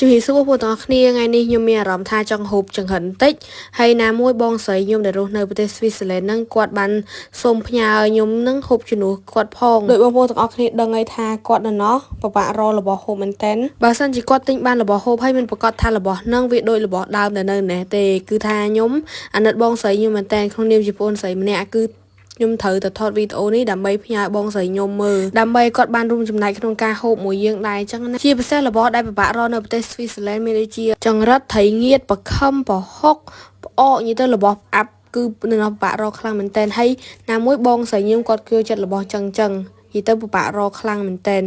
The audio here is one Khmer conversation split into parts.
ជំរាបសួរបងប្អូនទាំងអស់គ្នាថ្ងៃនេះខ្ញុំមានអារម្មណ៍ថាចង់ហូបចង្រិនតិចហើយណាមួយបងស្រីខ្ញុំដែលរស់នៅប្រទេសស្វីសឡែនហ្នឹងគាត់បានសូមផ្ញើខ្ញុំនឹងហូបជំនួសគាត់ផងដោយបងប្អូនទាំងអស់គ្នាដឹងហើយថាគាត់នៅណោះពិបាករករបស់ហូបមែនតែនបើសិនជាគាត់ទិញបានរបស់ហូបហើយមិនប្រកាសថារបស់ហ្នឹងវាដូចរបស់ដើមដែលនៅនេះទេគឺថាខ្ញុំអាណិតបងស្រីខ្ញុំមែនតែនក្នុងនាមជាបងស្រីម្នាក់គឺខ្ញុំត្រូវតែថតវីដេអូនេះដើម្បីផ្ញើបងស្រីខ្ញុំមើលដើម្បីគាត់បានរួមចំណែកក្នុងការហូបមួយយើងដែរអញ្ចឹងណាជាពិសេសរបស់ដែលពិបាករកនៅប្រទេសស្វីសឡែនមានដូចជាចង្រិតត្រីងៀតប្រខំប្រហុកផ្អកនិយាយទៅរបស់ផ្អាប់គឺនៅពិបាករកខ្លាំងមែនតើហើយណាមួយបងស្រីខ្ញុំគាត់គឿចិត្តរបស់ចឹងនិយាយទៅពិបាករកខ្លាំងមែនតើ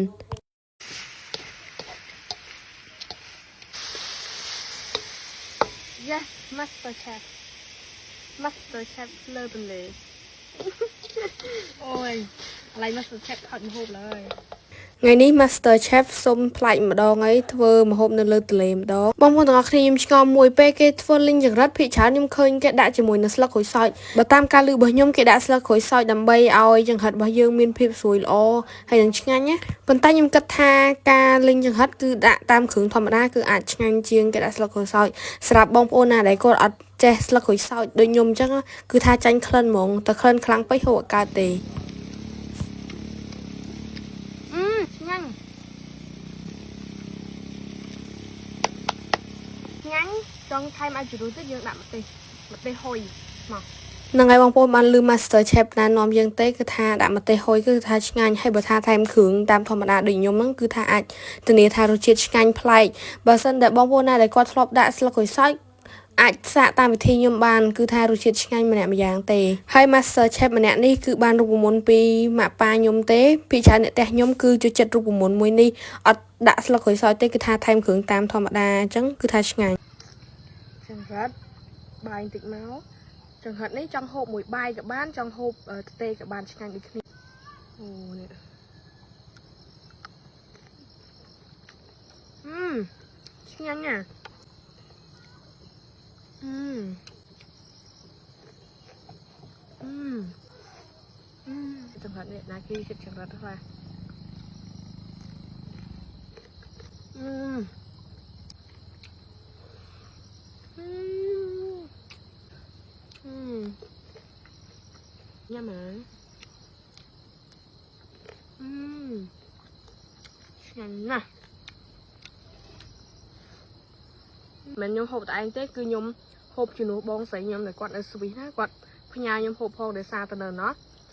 Yes Master Chef Master Chef លើទន្លេ អូយឥឡូវ Master Chef ថតម្ហូបឡើយថ្ងៃនេះ Master Chef សុំផ្លាច់ម្ដងហើយធ្វើម្ហូបនៅលើទន្លេម្ដងបងប្អូនទាំងអស់គ្នាខ្ញុំឆ្ងល់មួយពេលគេធ្វើលីងចង្រិតភាគច្រើនខ្ញុំឃើញគេដាក់ជាមួយនឹងស្លឹកក្រូចសើចបើតាមការឮរបស់ខ្ញុំគេដាក់ស្លឹកក្រូចសើចដើម្បីឲ្យចង្រិតរបស់យើងមានភាពស្រួយល្អហើយនឹងឆ្ងាញ់ណាប៉ុន្តែខ្ញុំគិតថាការលីងចង្រិតគឺដាក់តាមគ្រឿងធម្មតាគឺអាចឆ្ងាញ់ជាងគេដាក់ស្លឹកក្រូចសើចសម្រាប់បងប្អូនណាដែលគាត់អត់ចេះស្លឹកក្រូចសើចដូចខ្ញុំអញ្ចឹងគឺថាចាញ់ក្លិនហ្មងតែក្លិនខ្លាំងពេកហូបអត់កើតទេញ៉ាំញ៉ាំចង់ថែមឲ្យជ្រុលទៅយើងដាក់ម្ទេសហុយមក នឹងហើយបងប្អូនបានឮ Master Chef ណានាំយើងទេគឺថាដាក់ម្ទេសហុយគឺថាឆ្ងាញ់ហើយបើថាថែមគ្រឿងតាមធម្មតាដូចខ្ញុំហ្នឹងគឺថាអាចធានាថារសជាតិឆ្ងាញ់ប្លែកបើសិនតែបងប្អូនណាដែលគាត់ធ្លាប់ដាក់ស្លឹកក្រូចសើចអាចសាកតាមវិធីខ្ញុំបានគឺថារសជាតិឆ្ងាញ់ម្នាក់ម្យ៉ាងទេហើយ Master Chef ម្នាក់នេះគឺបានរូបមន្តពីម៉ាក់ប៉ាខ្ញុំទេពីច្រើនអ្នកផ្ទះខ្ញុំគឺចូលចិត្តរូបមន្តមួយនេះអត់ដាក់ស្លឹកក្រូចសើចទេគឺថាថែមគ្រឿងតាមធម្មតាអញ្ចឹងគឺថាឆ្ងាញ់ចង្រិតបាយបន្តិចមកចង្រិតនេះចង់ហូបមួយបាយក៏បានចង់ហូបទទេក៏បានឆ្ងាញ់ដូចគ្នាអូនេះឆ្ងាញ់ណាចង្រិតនេះណាគេចិត្តចង្រិតហ្នឹងណាញ៉ាំមើលឆ្ងាញ់ណាស់មិនខ្ញុំហូបតែឯងទេគឺខ្ញុំហូបជំនួសបងស្រីខ្ញុំដែលគាត់នៅស្វីសណាគាត់ផ្ញើខ្ញុំហូបផងដោយសារទៅនៅណោះ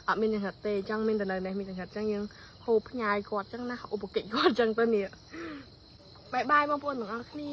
អត់មានចង្រិតទេអញ្ចឹងមានតែនៅនេះមានចង្រិតអញ្ចឹងយើងហូបផ្ញើគាត់អញ្ចឹងណាឧបកិច្ចគាត់អញ្ចឹងទៅនេះបាយបាយបងប្អូនទាំងអស់គ្នា